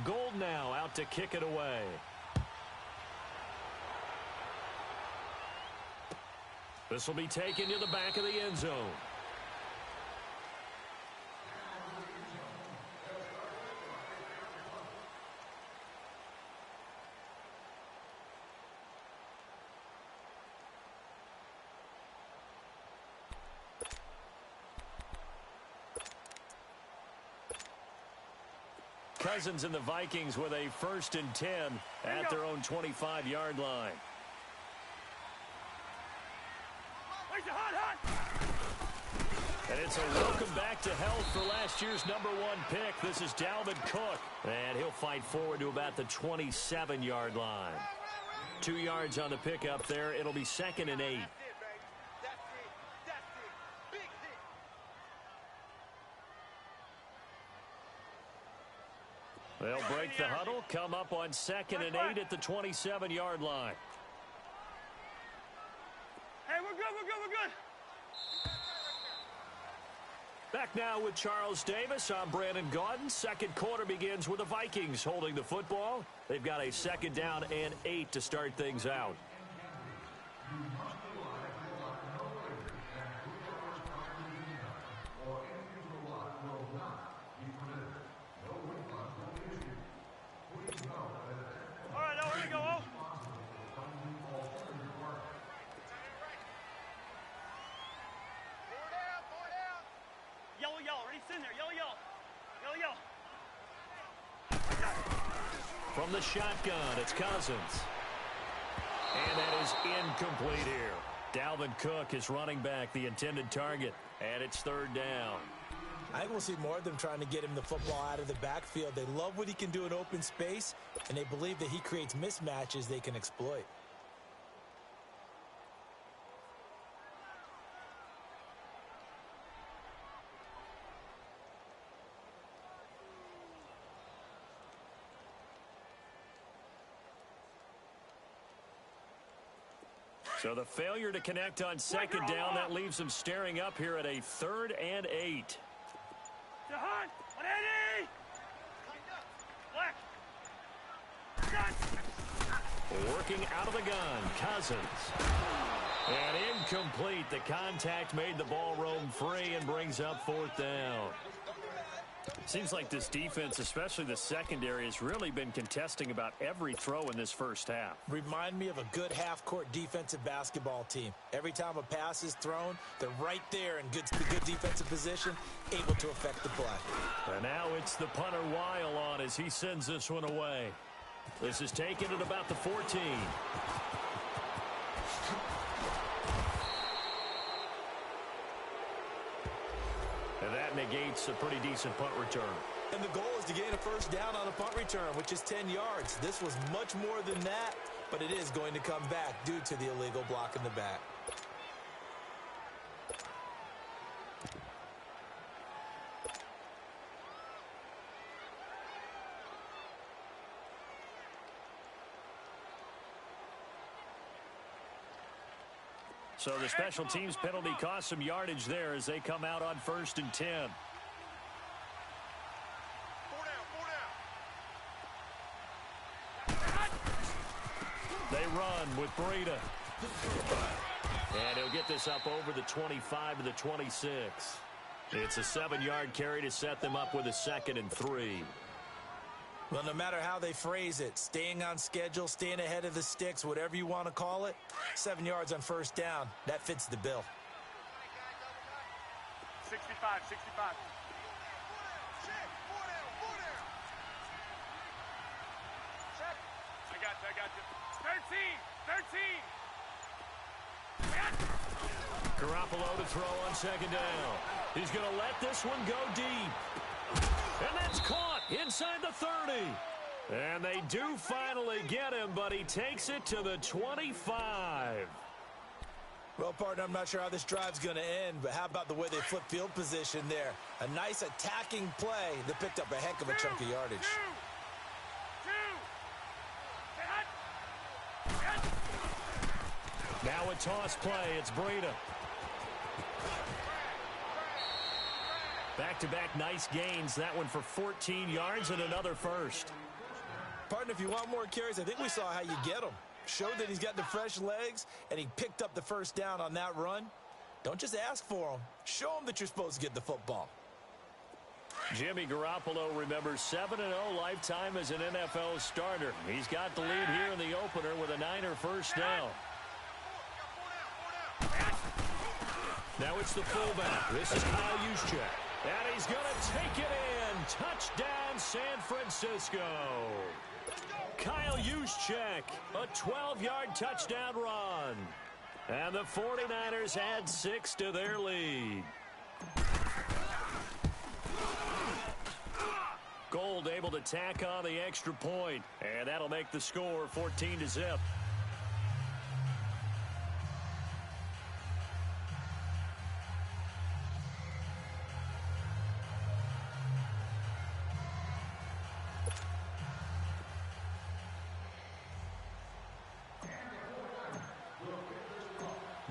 Gold now out to kick it away. This will be taken to the back of the end zone. Cousins and the Vikings with a 1st and 10 at their own 25-yard line. And it's a welcome back to health for last year's #1 pick. This is Dalvin Cook. And he'll fight forward to about the 27-yard line. 2 yards on the pickup there. It'll be 2nd and 8. They'll break the huddle, come up on 2nd and 8 at the 27-yard line. Hey, we're good. Back now with Charles Davis. I'm Brandon Gaudin. Second quarter begins with the Vikings holding the football. They've got a 2nd down and 8 to start things out. All right, now here we go. Yellow, ready, sit in there, yellow. From the shotgun, it's Cousins. And that is incomplete here. Dalvin Cook is running back, the intended target, and it's 3rd down. I think we'll see more of them trying to get him the football out of the backfield. They love what he can do in open space, and they believe that he creates mismatches they can exploit. So the failure to connect on 2nd down, that leaves them staring up here at a 3rd and 8. Hunt, 180! Black. Working out of the gun, Cousins. And incomplete. The contact made the ball roam free and brings up 4th down. Seems like this defense, especially the secondary, has really been contesting about every throw in this first half. Remind me of a good half-court defensive basketball team. Every time a pass is thrown, they're right there in good defensive position, able to affect the play. And now it's the punter Weil on as he sends this one away. This is taken at about the 14. And that negates a pretty decent punt return. And the goal is to gain a 1st down on a punt return, which is 10 yards. This was much more than that, but it is going to come back due to the illegal block in the back. So the special teams penalty cost some yardage there as they come out on 1st and 10. They run with Breida. And he'll get this up over the 25 to the 26. It's a 7-yard carry to set them up with a 2nd and 3. Well, no matter how they phrase it, staying on schedule, staying ahead of the sticks, whatever you want to call it, 7 yards on 1st down, that fits the bill. 65. I got you. 13. Garoppolo to throw on 2nd down. He's going to let this one go deep. And that's caught inside the 30. And they do finally get him, but he takes it to the 25. Well, partner, I'm not sure how this drive's going to end, but how about the way they flip field position there? A nice attacking play that picked up a heck of a chunk of yardage. Now a toss play. It's Breida. Back-to-back nice gains. That one for 14 yards and another 1st. Partner, if you want more carries, I think we saw how you get them. Showed that he's got the fresh legs, and he picked up the first down on that run. Don't just ask for them. Show them that you're supposed to get the football. Jimmy Garoppolo remembers 7-0 lifetime as an NFL starter. He's got the lead here in the opener with a Niner first down. Now it's the fullback. This is Kyle Juszczyk. And he's going to take it in. Touchdown, San Francisco. Kyle Juszczyk, a 12-yard touchdown run. And the 49ers add 6 to their lead. Gold able to tack on the extra point, and that'll make the score 14-0.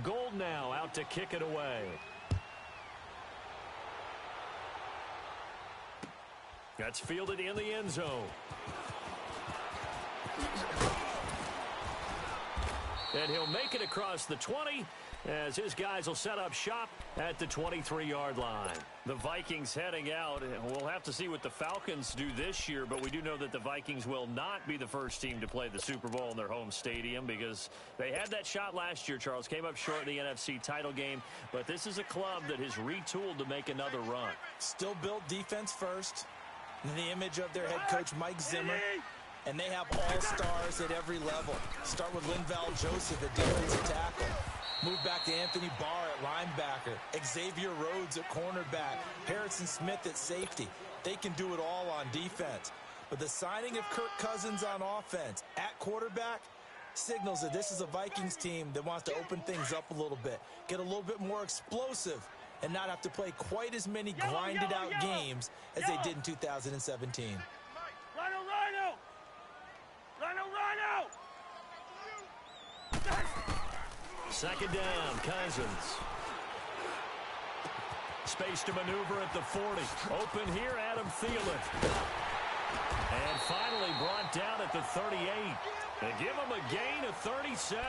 Gold now out to kick it away. That's fielded in the end zone. And he'll make it across the 20 as his guys will set up shop at the 23-yard line. The Vikings heading out. We'll have to see what the Falcons do this year, but we do know that the Vikings will not be the first team to play the Super Bowl in their home stadium because they had that shot last year, Charles. Came up short in the NFC title game, but this is a club that has retooled to make another run. Still built defense first. In the image of their head coach, Mike Zimmer. And they have all-stars at every level. Start with Linval Joseph at defensive tackle. Move back to Anthony Barr at linebacker. Xavier Rhodes at cornerback. Harrison Smith at safety. They can do it all on defense. But the signing of Kirk Cousins on offense at quarterback signals that this is a Vikings team that wants to open things up a little bit. Get a little bit more explosive and not have to play quite as many grinded-out games as they did in 2017. Rhino, Rhino! Rhino, Rhino! Second down, Cousins. Space to maneuver at the 40. Open here, Adam Thielen. And finally brought down at the 38. They give him a gain of 37.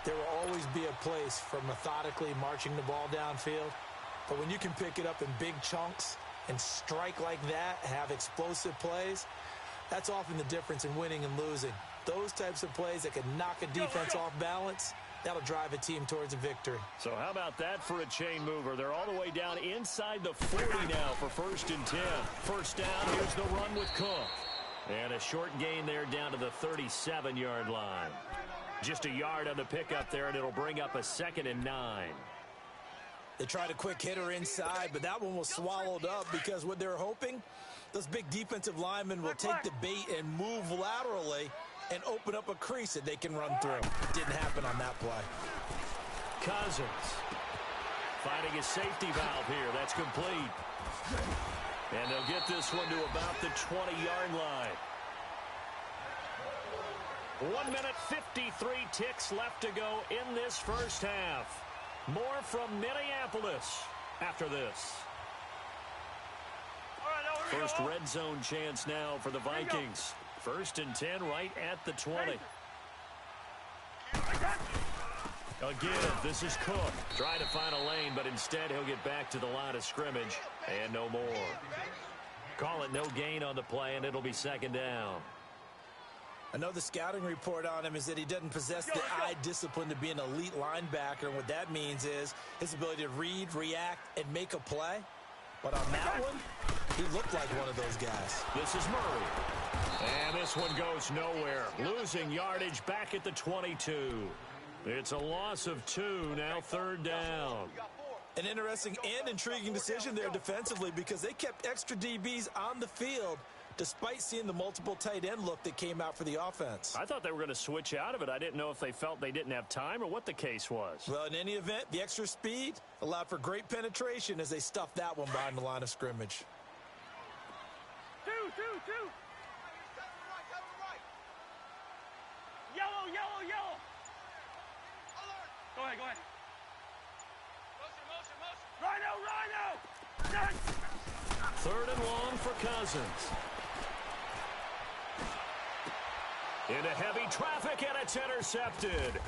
There will always be a place for methodically marching the ball downfield. But when you can pick it up in big chunks and strike like that, have explosive plays, that's often the difference in winning and losing. Those types of plays that can knock a defense off balance, that'll drive a team towards a victory. So how about that for a chain mover? They're all the way down inside the 40 now for 1st and 10. First down, here's the run with Cook. And a short gain there down to the 37-yard line. Just a yard on the pickup there, and it'll bring up a 2nd and 9. They tried a quick hitter inside, but that one was swallowed up because what they're hoping, those big defensive linemen will take the bait and move laterally and open up a crease that they can run through. It didn't happen on that play. Cousins finding a safety valve here. That's complete. And they'll get this one to about the 20-yard line. 1 minute, 53 ticks left to go in this first half. More from Minneapolis after this. First red zone chance now for the Vikings. 1st and 10 right at the 20. Again, this is Cook. Trying to find a lane, but instead he'll get back to the line of scrimmage. And no more. Call it no gain on the play, and it'll be 2nd down. I know the scouting report on him is that he doesn't possess the eye discipline to be an elite linebacker. And what that means is his ability to read, react, and make a play. But on that one, he looked like one of those guys. This is Murray. And this one goes nowhere. Losing yardage back at the 22. It's a loss of 2, now 3rd down. An interesting and intriguing decision there defensively because they kept extra DBs on the field despite seeing the multiple tight end look that came out for the offense. I thought they were going to switch out of it. I didn't know if they felt they didn't have time or what the case was. Well, in any event, the extra speed allowed for great penetration as they stuffed that one behind the line of scrimmage. Two. Yellow. Go ahead. Motion. Rhino. 3rd and long for Cousins. Into heavy traffic, and it's intercepted.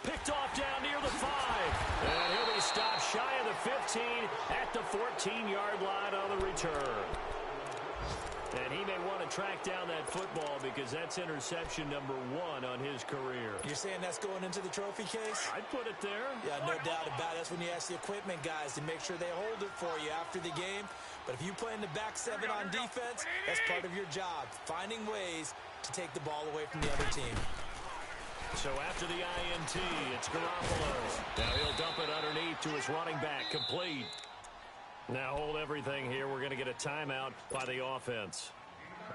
Picked off down near the 5. And he'll be stopped shy of the 15 at the 14-yard line on the return. And he may want to track down that football because that's interception number 1 on his career. You're saying that's going into the trophy case? I'd put it there. Yeah, no doubt about it. That's when you ask the equipment guys to make sure they hold it for you after the game. But if you play in the back 7 on defense, that's part of your job, finding ways to take the ball away from the other team. So after the INT, it's Garoppolo. Now he'll dump it underneath to his running back, complete. Now hold everything here. We're going to get a timeout by the offense,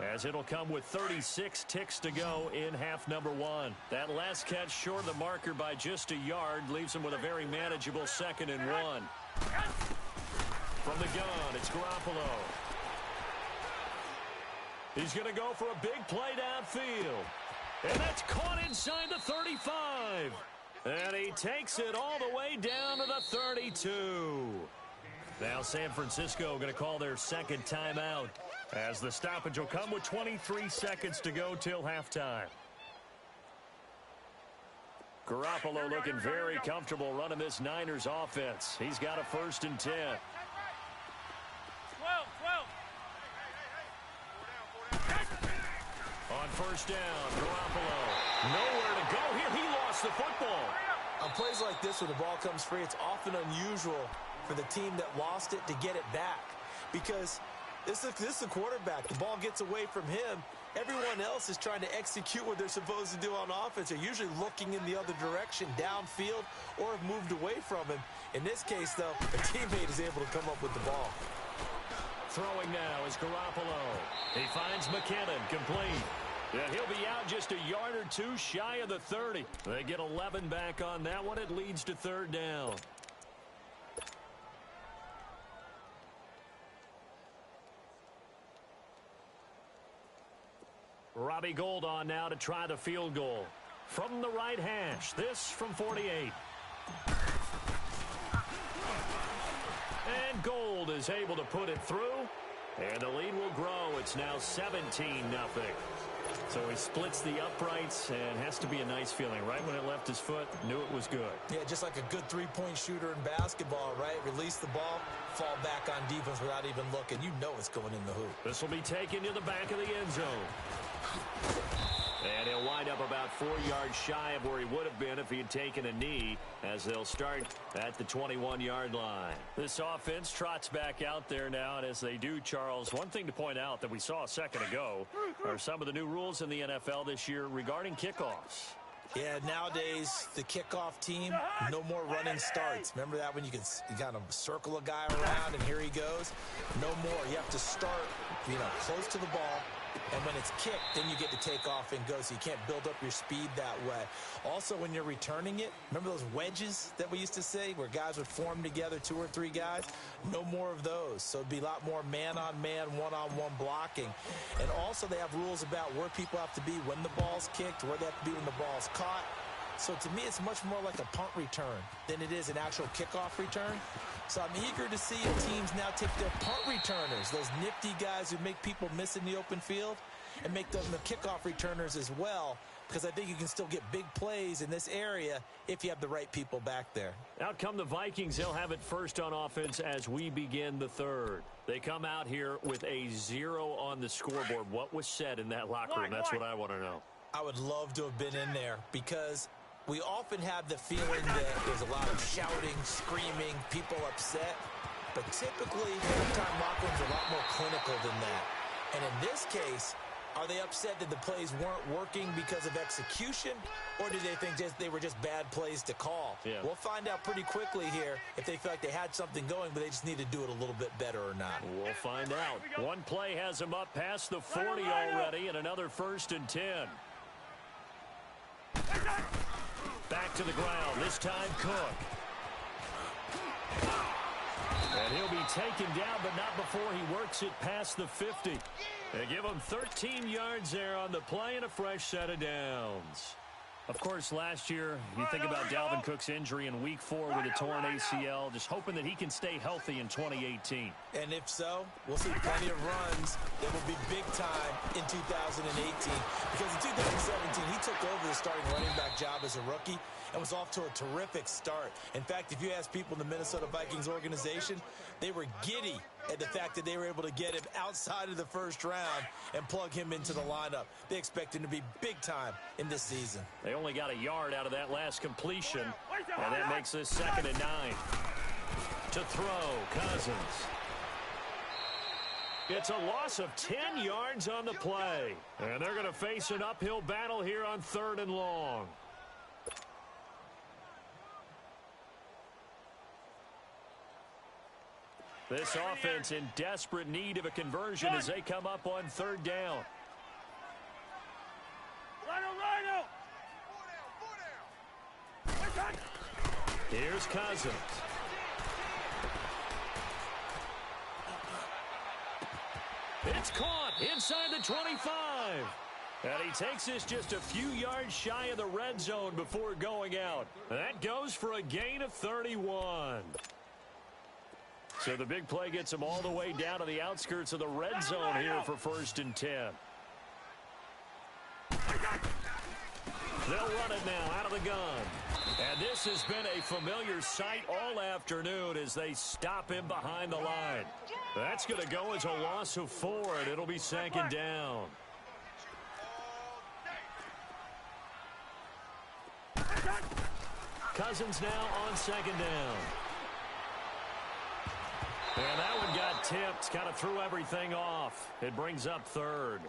as it'll come with 36 ticks to go in half number 1. That last catch short of the marker by just a yard leaves him with a very manageable 2nd and 1. From the gun, it's Garoppolo. He's going to go for a big play downfield. And that's caught inside the 35. And he takes it all the way down to the 32. Now San Francisco going to call their 2nd timeout, as the stoppage will come with 23 seconds to go till halftime. Garoppolo looking very comfortable running this Niners offense. He's got a 1st and 10. 12. On 1st down, Garoppolo. Nowhere to go here. He lost the football. On plays like this where the ball comes free, it's often unusual for the team that lost it to get it back, because this is a quarterback. The ball gets away from him. Everyone else is trying to execute what they're supposed to do on offense. They're usually looking in the other direction, downfield, or have moved away from him. In this case, though, a teammate is able to come up with the ball. Throwing now is Garoppolo. He finds McKinnon, complete. And he'll be out just a yard or 2 shy of the 30. They get 11 back on that one. It leads to 3rd down. Robbie Gould on now to try the field goal. From the right hash, this from 48. And Gould is able to put it through. And the lead will grow. It's now 17-0. So he splits the uprights, and has to be a nice feeling. Right when it left his foot, knew it was good. Yeah, just like a good 3-point shooter in basketball, right? Release the ball, fall back on defense without even looking. You know it's going in the hoop. This will be taken to the back of the end zone. And he'll wind up about 4 yards shy of where he would have been if he had taken a knee, as they'll start at the 21-yard line. This offense trots back out there now, and as they do, Charles, one thing to point out that we saw a second ago are some of the new rules in the NFL this year regarding kickoffs. Yeah, nowadays, the kickoff team, no more running starts. Remember that when you kind of circle a guy around and here he goes? No more. You have to start, close to the ball. And when it's kicked, then you get to take off and go, so you can't build up your speed that way. Also, when you're returning it, remember those wedges that we used to say where guys would form together, 2 or 3 guys? No more of those. So it'd be a lot more man-on-man, one-on-one blocking. And also they have rules about where people have to be when the ball's kicked, where they have to be when the ball's caught. So to me, it's much more like a punt return than it is an actual kickoff return. So I'm eager to see if teams now take their punt returners, those nifty guys who make people miss in the open field, and make them the kickoff returners as well, because I think you can still get big plays in this area if you have the right people back there. Out come the Vikings. They'll have it first on offense as we begin the 3rd. They come out here with a 0 on the scoreboard. What was said in that locker room? That's what I want to know. I would love to have been in there, because we often have the feeling that there's a lot of shouting, screaming, people upset. But typically, halftime locker rooms are a lot more clinical than that. And in this case, are they upset that the plays weren't working because of execution? Or do they think they were just bad plays to call? Yeah. We'll find out pretty quickly here if they feel like they had something going, but they just need to do it a little bit better or not. We'll find out. One play has them up past the 40 already, and another 1st and 10. Back to the ground, this time Cook. And he'll be taken down, but not before he works it past the 50. They give him 13 yards there on the play and a fresh set of downs. Of course, last year, you think about Dalvin Cook's injury in Week 4 with a torn ACL, just hoping that he can stay healthy in 2018. And if so, we'll see plenty of runs that will be big time in 2018 because in 2017 he took over the starting running back job as a rookie and was off to a terrific start. In fact, if you ask people in the Minnesota Vikings organization, they were giddy at the fact that they were able to get him outside of the first round and plug him into the lineup. They expect him to be big time in this season. They only got a yard out of that last completion, and that makes this 2nd and 9. To throw, Cousins. It's a loss of 10 yards on the play. And they're going to face an uphill battle here on 3rd and long. This offense in desperate need of a conversion as they come up on 3rd down. Rhino! Here's Cousins. It's caught inside the 25. And he takes this just a few yards shy of the red zone before going out. That goes for a gain of 31. So the big play gets him all the way down to the outskirts of the red zone here for 1st and 10. They'll run it now out of the gun. And this has been a familiar sight all afternoon as they stop him behind the line. That's going to go as a loss of 4, and it'll be 2nd down. Cousins now on 2nd down. And that one got tipped, kind of threw everything off. It brings up 3rd.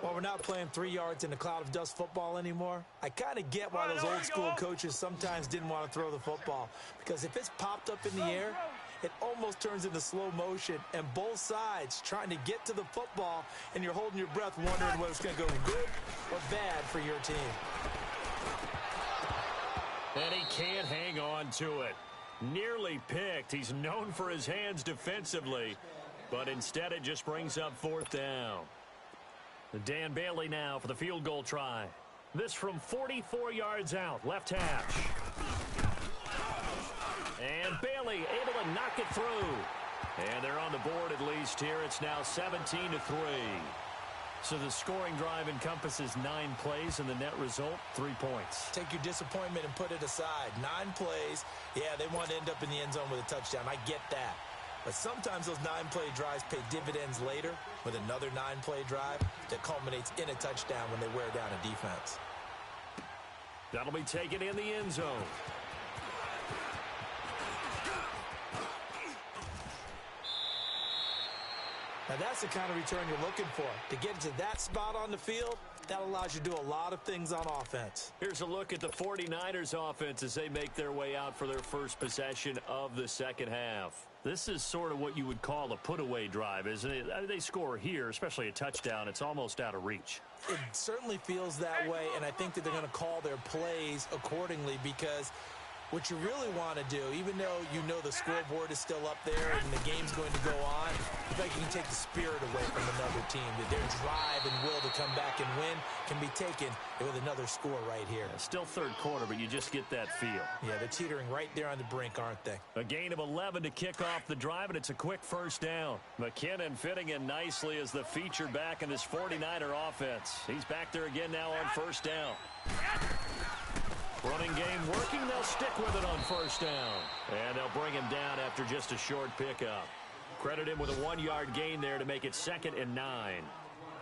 Well, we're not playing 3 yards in a cloud of dust football anymore. I kind of get why those old school coaches sometimes didn't want to throw the football. Because if it's popped up in the air, it almost turns into slow motion. And both sides trying to get to the football, and you're holding your breath wondering whether it's going to go good or bad for your team. And he can't hang on to it. Nearly picked. He's known for his hands defensively, but instead it just brings up 4th down. Dan Bailey now for the field goal try. This from 44 yards out, left hash. And Bailey able to knock it through. And they're on the board at least here. It's now 17-3. So the scoring drive encompasses 9 plays, and the net result, 3 points. Take your disappointment and put it aside. 9 plays. Yeah, they want to end up in the end zone with a touchdown. I get that. But sometimes those 9-play drives pay dividends later with another 9-play drive that culminates in a touchdown when they wear down a defense. That'll be taken in the end zone. Now that's the kind of return you're looking for. To get to that spot on the field, that allows you to do a lot of things on offense. Here's a look at the 49ers offense as they make their way out for their first possession of the second half. This is sort of what you would call a put-away drive, isn't it? They score here, especially a touchdown. It's almost out of reach. It certainly feels that way, and I think that they're going to call their plays accordingly because what you really want to do, even though you know the scoreboard is still up there and the game's going to go on, I think you can take the spirit away from another team. That their drive and will to come back and win can be taken with another score right here. Still 3rd quarter, but you just get that feel. Yeah, they're teetering right there on the brink, aren't they? A gain of 11 to kick off the drive, and it's a quick 1st down. McKinnon fitting in nicely as the feature back in this 49er offense. He's back there again now on 1st down. Running game working. They'll stick with it on 1st down. And they'll bring him down after just a short pickup. Credit him with a 1-yard gain there to make it 2nd and 9.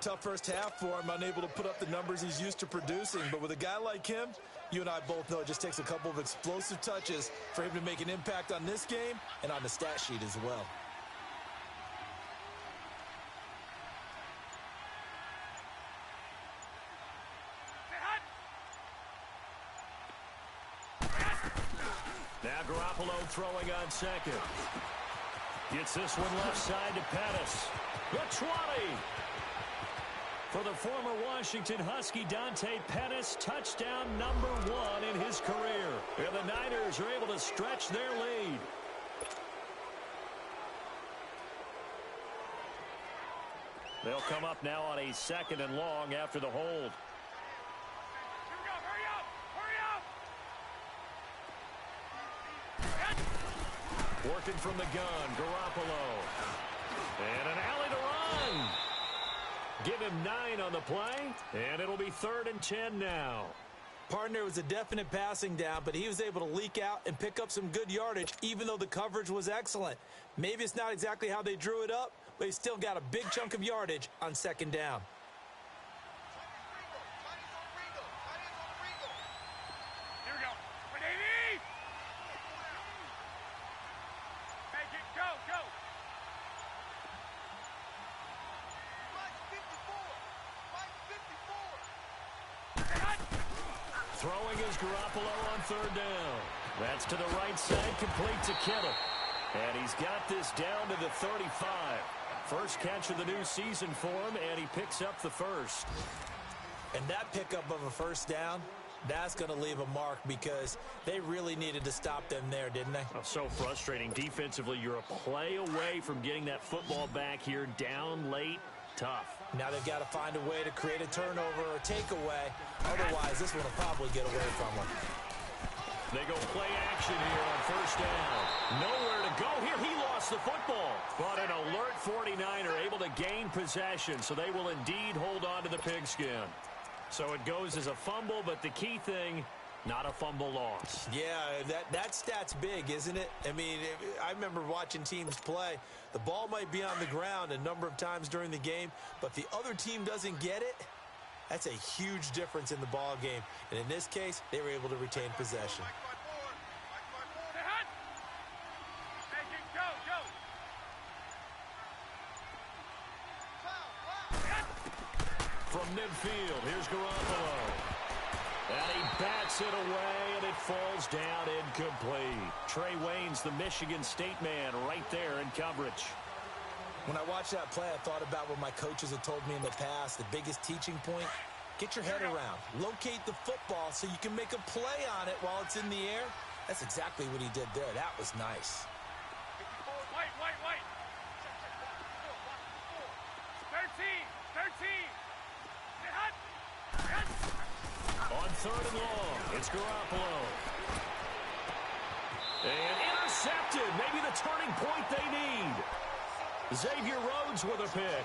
Tough first half for him, unable to put up the numbers he's used to producing. But with a guy like him, you and I both know it just takes a couple of explosive touches for him to make an impact on this game and on the stat sheet as well. Now Garoppolo throwing on 2nd. Gets this one left side to Pettis. The 20. For the former Washington Husky, Dante Pettis, touchdown number 1 in his career. And the Niners are able to stretch their lead. They'll come up now on a 2nd and long after the hold. Working from the gun, Garoppolo. And an alley to run. Give him 9 on the play, and it'll be 3rd and 10 now. Partner, was a definite passing down, but he was able to leak out and pick up some good yardage, even though the coverage was excellent. Maybe it's not exactly how they drew it up, but he still got a big chunk of yardage on 2nd down. Here we go. Navy! Make it go, go! Throwing is Garoppolo on 3rd down. That's to the right side, complete to Kittle. And he's got this down to the 35. First catch of the new season for him, and he picks up the first. And that pickup of a 1st down, that's going to leave a mark because they really needed to stop them there, didn't they? Oh, so frustrating. Defensively, you're a play away from getting that football back here, down late. Tough. Now they've got to find a way to create a turnover or takeaway. Otherwise, this one will probably get away from them. They go play action here on 1st down. Nowhere to go here. He lost the football. But an alert 49er able to gain possession, so they will indeed hold on to the pigskin. So it goes as a fumble, but the key thing, not a fumble loss. Yeah, that stat's big, isn't it? I mean, I remember watching teams play. The ball might be on the ground a number of times during the game, but if the other team doesn't get it, that's a huge difference in the ball game. And in this case, they were able to retain possession. Make it go, go! From midfield, here's Garoppolo. And he bats it away, and it falls down incomplete. Trey Wayne's the Michigan State man right there in coverage. When I watched that play, I thought about what my coaches had told me in the past. The biggest teaching point, get your head around. Locate the football so you can make a play on it while it's in the air. That's exactly what he did there. That was nice. White. 13. On 3rd and long, it's Garoppolo. And intercepted. Maybe the turning point they need. Xavier Rhodes with a pick.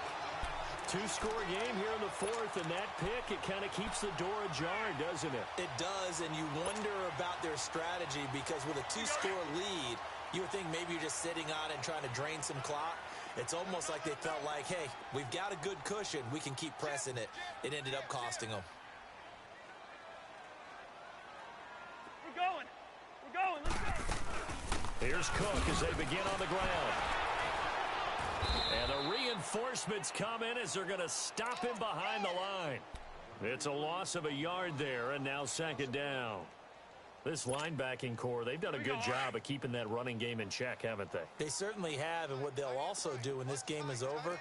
2-score game here in the 4th, and that pick, it kind of keeps the door ajar, doesn't it? It does, and you wonder about their strategy because with a 2-score lead, you would think maybe you're just sitting on it and trying to drain some clock. It's almost like they felt like, hey, we've got a good cushion. We can keep pressing it. It ended up costing them. We're going. Let's go. Here's Cook as they begin on the ground. And the reinforcements come in as they're going to stop him behind the line. It's a loss of a yard there, and now 2nd down. This linebacking core, they've done a good job of keeping that running game in check, haven't they? They certainly have, and what they'll also do when this game is over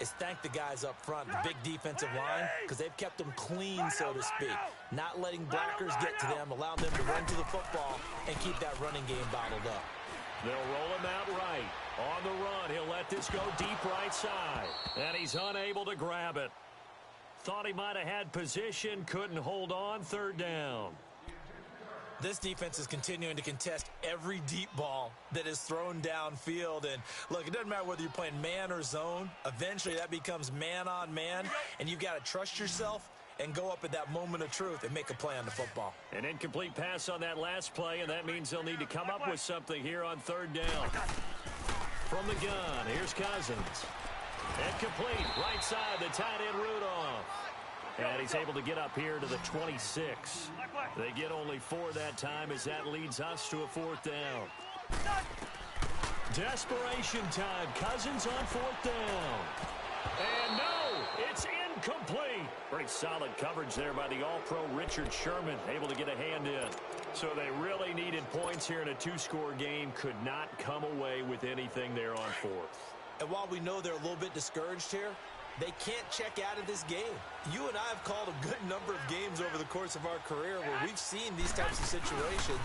is thank the guys up front, the big defensive line, because they've kept them clean, so to speak. Not letting blockers get to them, allowing them to run to the football and keep that running game bottled up. They'll roll him out right. On the run, he'll let this go deep right side. And he's unable to grab it. Thought he might have had position, couldn't hold on, 3rd down. This defense is continuing to contest every deep ball that is thrown downfield. And, look, it doesn't matter whether you're playing man or zone. Eventually, that becomes man-on-man, and you've got to trust yourself and go up at that moment of truth and make a play on the football. An incomplete pass on that last play, and that means they'll need to come up with something here on 3rd down. From the gun, here's Cousins. Incomplete, right side, the tight end Rudolph. And he's able to get up here to the 26. They get only 4 that time as that leads us to a 4th down. Desperation time. Cousins on 4th down. And no, it's incomplete. Pretty solid coverage there by the All-Pro Richard Sherman, able to get a hand in. So they really needed points here in a 2-score game. Could not come away with anything there on 4th. And while we know they're a little bit discouraged here, they can't check out of this game. You and I have called a good number of games over the course of our career where we've seen these types of situations.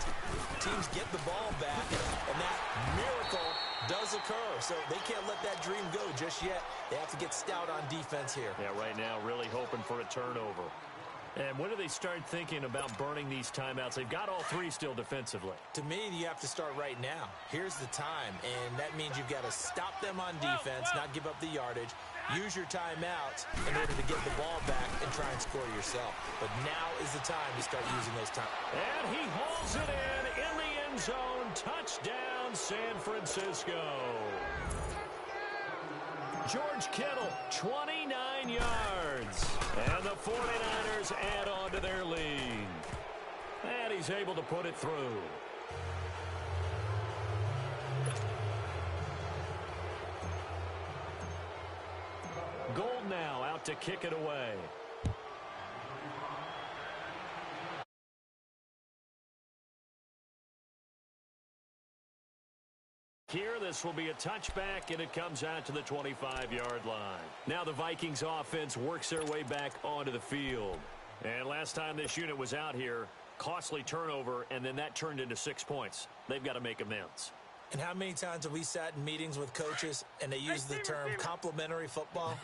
Teams get the ball back, and that miracle does occur. So they can't let that dream go just yet. They have to get stout on defense here. Yeah, right now really hoping for a turnover. And when do they start thinking about burning these timeouts? They've got all 3 still defensively. To me, you have to start right now. Here's the time, and that means you've got to stop them on defense, not give up the yardage. use your timeouts in order to get the ball back and try and score yourself. But now is the time to start using those times. And he hauls it in the end zone. Touchdown, San Francisco. George Kittle, 29 yards. And the 49ers add on to their lead. And he's able to put it through. Gold now out to kick it away. Here, this will be a touchback, and it comes out to the 25-yard line. Now the Vikings offense works their way back onto the field. And last time this unit was out here, costly turnover, and then that turned into 6 points. They've got to make amends. And how many times have we sat in meetings with coaches and they use the term complementary football?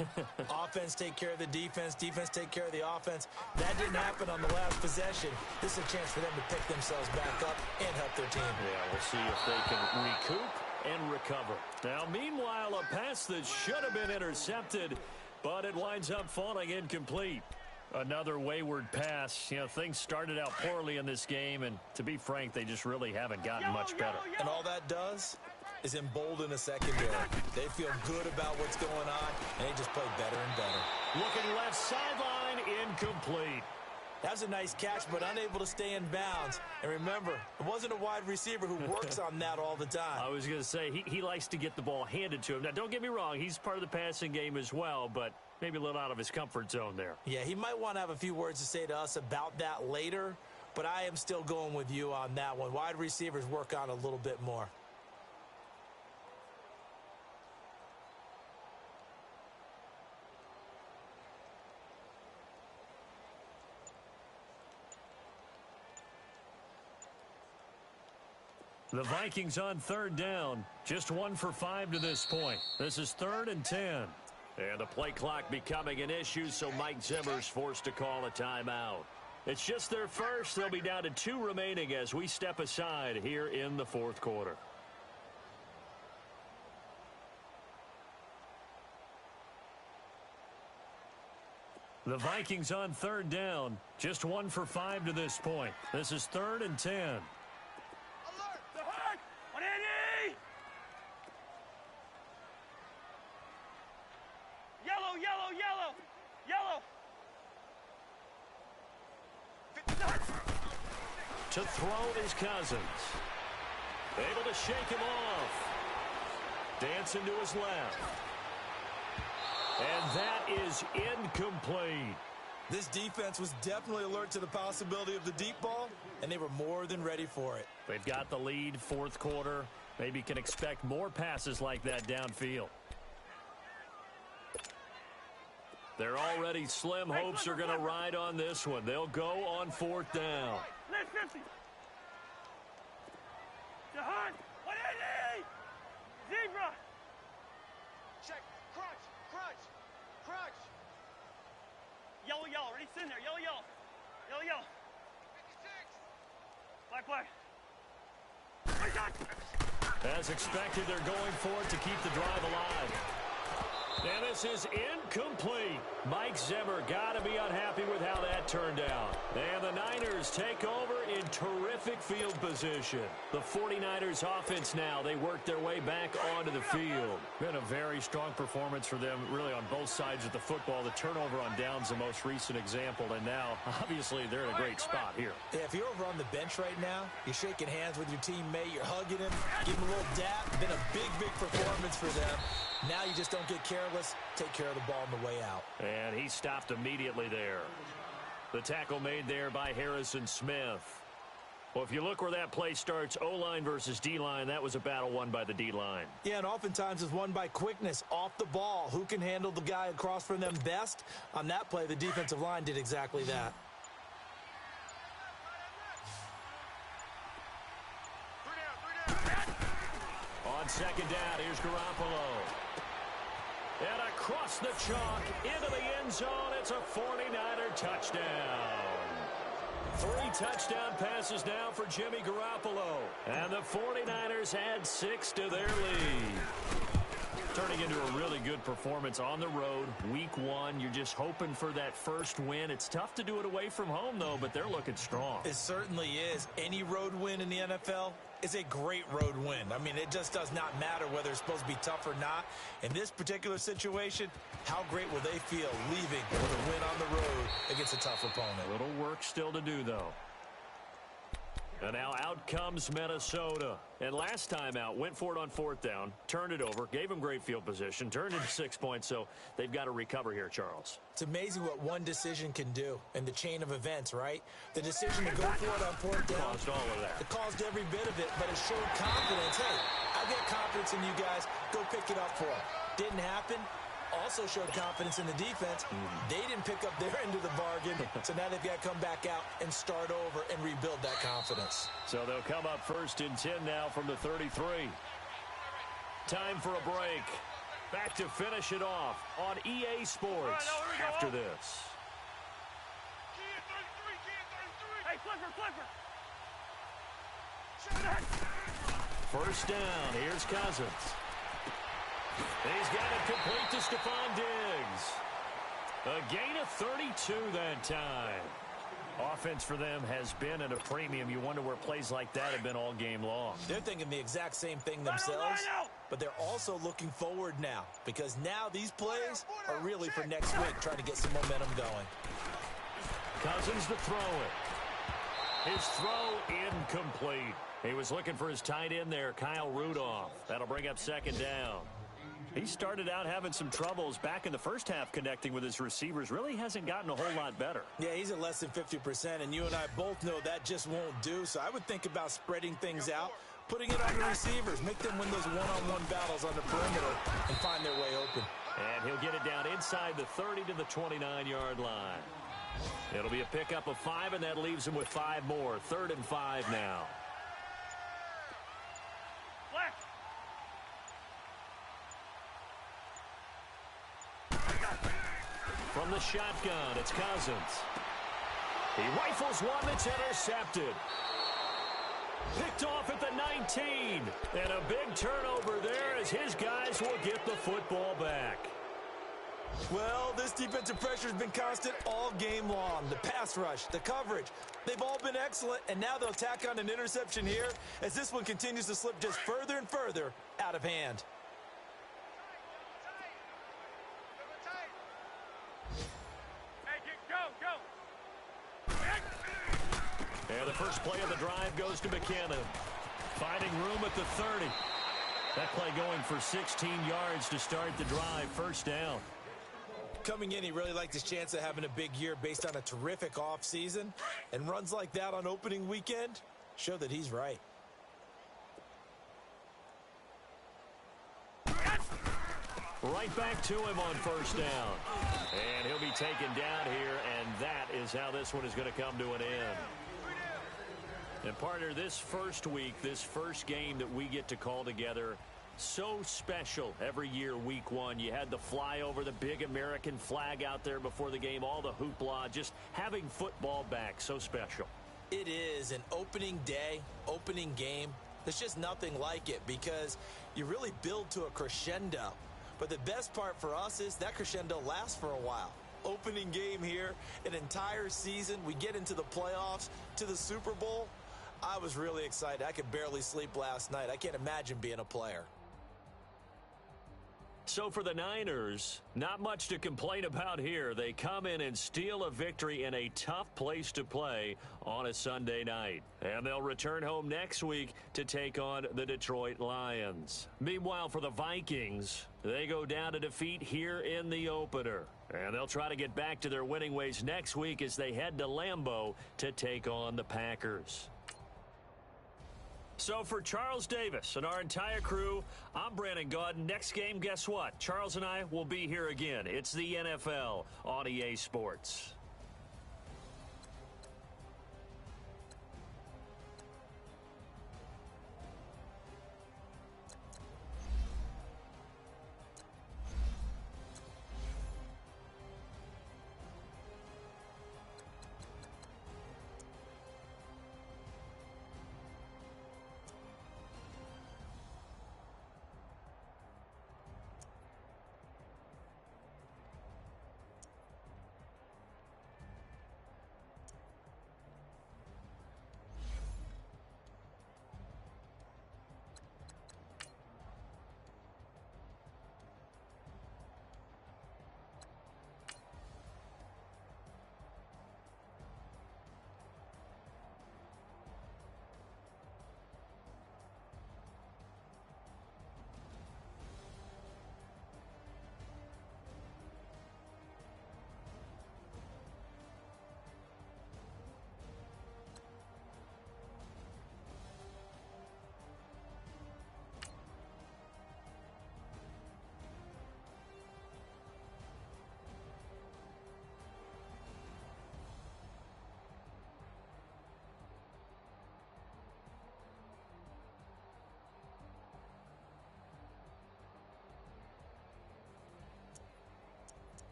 Offense take care of the defense, defense take care of the offense. That didn't happen on the last possession. This is a chance for them to pick themselves back up and help their team. Yeah, we'll see if they can recoup and recover. Now, meanwhile, a pass that should have been intercepted, but it winds up falling incomplete. Another wayward pass. You know, things started out poorly in this game, and to be frank, they just really haven't gotten much better. And all that does is embolden a secondary. They feel good about what's going on, and they just play better and better. Looking left sideline, incomplete. That was a nice catch, but unable to stay in bounds. And remember, it wasn't a wide receiver who works on that all the time. I was going to say, he likes to get the ball handed to him. Now, don't get me wrong, he's part of the passing game as well, but maybe a little out of his comfort zone there. Yeah, he might want to have a few words to say to us about that later, but I am still going with you on that one. Wide receivers work on a little bit more. The Vikings on third down. Just 1 for 5 to this point. This is 3rd and 10. And the play clock becoming an issue, so Mike Zimmer's forced to call a timeout. It's just their first. They'll be down to 2 remaining as we step aside here in the 4th quarter. The Vikings on third down. Just 1 for 5 to this point. This is 3rd and 10. To throw is Cousins. Able to shake him off. Dancing to his left. And that is incomplete. This defense was definitely alert to the possibility of the deep ball, and they were more than ready for it. They've got the lead, 4th quarter. Maybe can expect more passes like that downfield. They're already slim. Hopes are going to ride on this one. They'll go on 4th down. Let's 50. Jahan, 180. Zebra. Check. Crunch. Crunch. Crunch. Yellow, yellow. Ready? Sit in there. Yellow, yellow. Yellow, yellow. 56. Play. As expected, they're going for it to keep the drive alive. And this is incomplete. Mike Zimmer got to be unhappy with how that turned out. And the Niners take over in terrific field position. The 49ers offense now, they work their way back onto the field. Been a very strong performance for them, really on both sides of the football. The turnover on downs, the most recent example. And now, obviously, they're in a great spot here. Yeah, if you're over on the bench right now, you're shaking hands with your teammate, you're hugging him, giving him a little dap. Been a big, big performance for them. Now you just don't get careless. Take care of the ball on the way out. And he stopped immediately there. The tackle made there by Harrison Smith. Well, if you look where that play starts, O-line versus D-line, that was a battle won by the D-line. Yeah, and oftentimes it's won by quickness off the ball. Who can handle the guy across from them best? On that play, the defensive line did exactly that. On 2nd down, here's Garoppolo. And across the chalk, into the end zone, it's a 49er touchdown. 3 touchdown passes now for Jimmy Garoppolo. And the 49ers add 6 to their lead. Turning into a really good performance on the road, week one. You're just hoping for that first win. It's tough to do it away from home, though, but they're looking strong. It certainly is. Any road win in the NFL is a great road win. I mean, it just does not matter whether it's supposed to be tough or not. In this particular situation, how great will they feel leaving with a win on the road against a tough opponent? A little work still to do, though. And now out comes Minnesota. And last time out, went for it on fourth down, turned it over, gave them great field position, turned into 6 points, so they've got to recover here, Charles. It's amazing what one decision can do in the chain of events, right? The decision to go for it on fourth down. Caused all of that. It caused every bit of it, but it showed confidence. Hey, I get confidence in you guys. Go pick it up for them. Didn't happen. Also showed confidence in the defense. They didn't pick up their end of the bargain, so now they've got to come back out and start over and rebuild that confidence. So they'll come up first and 10 now from the 33. Time for a break. Back to finish it off on EA Sports after this. Hey, Flipper! First down, here's Cousins. He's got it complete to Stephon Diggs. A gain of 32 that time. Offense for them has been at a premium. You wonder where plays like that have been all game long. They're thinking the exact same thing themselves, but they're also looking forward now because now these plays are really for next week, trying to get some momentum going. Cousins to throw it. His throw incomplete. He was looking for his tight end there, Kyle Rudolph. That'll bring up second down. He started out having some troubles back in the first half connecting with his receivers. Really hasn't gotten a whole lot better. Yeah, he's at less than 50%, and you and I both know that just won't do. So I would think about spreading things out, putting it on the receivers, make them win those one-on-one battles on the perimeter and find their way open. And he'll get it down inside the 30 to the 29-yard line. It'll be a pickup of 5, and that leaves him with 5 more. 3rd and 5 now. From the shotgun, it's Cousins. He rifles one that's intercepted. Picked off at the 19. And a big turnover there as his guys will get the football back. Well, this defensive pressure has been constant all game long. The pass rush, the coverage, they've all been excellent, and now they'll tack on an interception here as this one continues to slip just further and further out of hand. And the first play of the drive goes to McKinnon. Finding room at the 30. That play going for 16 yards to start the drive. First down. Coming in, he really liked his chance of having a big year based on a terrific offseason. And runs like that on opening weekend show that he's right. Right back to him on first down. And he'll be taken down here, and that is how this one is going to come to an end. And partner, this first week, this first game that we get to call together, so special every year, week one. You had the flyover, the big American flag out there before the game, all the hoopla, just having football back, so special. It is an opening day, opening game. There's just nothing like it because you really build to a crescendo. But the best part for us is that crescendo lasts for a while. Opening game here, an entire season. We get into the playoffs, to the Super Bowl. I was really excited. I could barely sleep last night. I can't imagine being a player. So for the Niners, not much to complain about here. They come in and steal a victory in a tough place to play on a Sunday night. And they'll return home next week to take on the Detroit Lions. Meanwhile, for the Vikings, they go down to defeat here in the opener. And they'll try to get back to their winning ways next week as they head to Lambeau to take on the Packers. So for Charles Davis and our entire crew, I'm Brandon Gaudin. Next game, guess what? Charles and I will be here again. It's the NFL on EA Sports.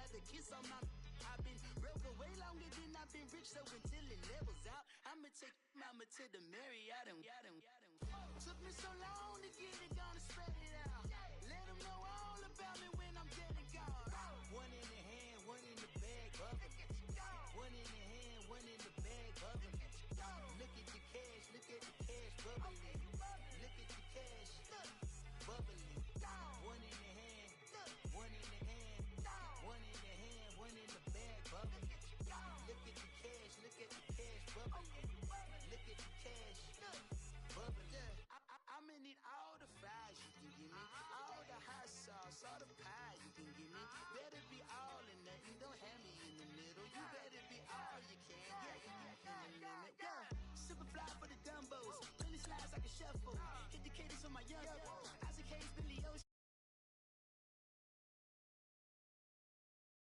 got the kiss on my. I've been broke way longer than I've been rich, so until it levels out, I'ma take mama to the Marriott and took me so long to get it, gonna spread it out. Let them know all about me when I'm dead and gone. One in the hand, one in the bag, bubbling. One in the hand, one in the bag, bubbling. Look at the cash, look at the cash bubbling. Look at the cash, bubbling. One in the hand, one in the hand, one in the hand, one in the bag, bubbling. Look at the cash, look at the cash bubbling. Look at the cash, bubbling. I'ma need all the fries you can give me, all the hot sauce, all the pie you can give me. Better be all in nothing, don't have me in the middle. You better be all you can, yeah, in the limit. Yeah, super fly for the dumbos, 20 slides like a shuffle. Hit the cadence on my young,